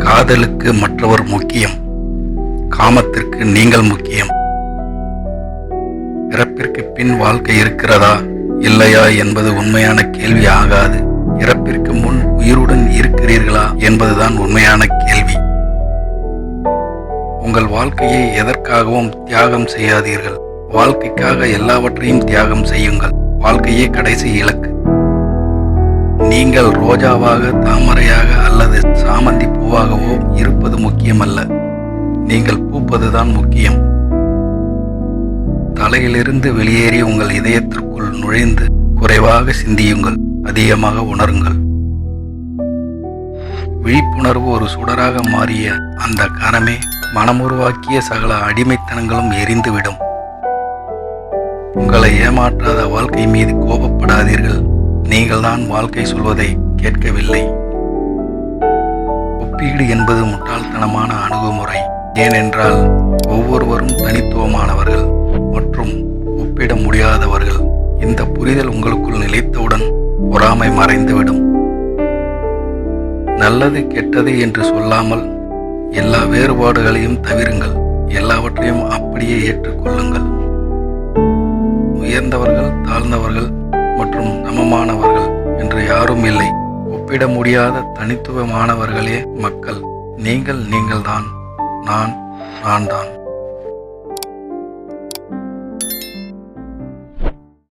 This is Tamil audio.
காதலுக்கு மற்றவர் முக்கியம், காமத்திற்கு நீங்கள் முக்கியம். இறப்பிற்கு பின் வாழ்க்கை இருக்கிறதா இல்லையா என்பது உண்மையான கேள்வி ஆகாது. இறப்பிற்கு முன் உயிருடன் இருக்கிறீர்களா என்பதுதான் உண்மையான கேள்வி. உங்கள் வாழ்க்கையை எதற்காகவும் தியாகம் செய்யாதீர்கள். வாழ்க்கைக்காக எல்லாவற்றையும் தியாகம் செய்யுங்கள். வாழ்க்கையே கடைசி இலக்கு. நீங்கள் ரோஜாவாக, தாமரையாக அல்லது சாமந்தி பூவாகவோ இருப்பது முக்கியமல்ல. நீங்கள் பூப்பதுதான் முக்கியம். தலையிலிருந்து வெளியேறி உங்கள் இதயத்திற்குள் நுழைந்து குறைவாக சிந்தியுங்கள், அதிகமாக உணருங்கள். விழிப்புணர்வு ஒரு சுடராக மாறிய அந்த கணமே மனமுருவாக்கிய சகல அடிமைத்தனங்களும் எரிந்துவிடும். உங்களை ஏமாற்றாத வாழ்க்கை மீது கோபப்படாதீர்கள். நீங்கள் தான் வாழ்க்கை சொல்வதை கேட்கவில்லை. ஒப்பீடு என்பது முட்டாள்தனமான அணுகுமுறை. ஏனென்றால் ஒவ்வொருவரும் தனித்துவமானவர்கள் மற்றும் ஒப்பிட முடியாதவர்கள். இந்த புரிதல் உங்களுக்குள் நிலைத்தவுடன் பொறாமை மறைந்துவிடும். நல்லது கெட்டது என்று சொல்லாமல் எல்லா வேறுபாடுகளையும் தவிருங்கள். எல்லாவற்றையும் அப்படியே ஏற்றுக்கொள்ளுங்கள். உயர்ந்தவர்கள், தாழ்ந்தவர்கள் மற்றும் சமமானவர்கள் என்று யாரும் இல்லை. ஒப்பிட முடியாத தனித்துவமானவர்களே மக்கள். நீங்கள் நீங்கள்தான். நான் தான்.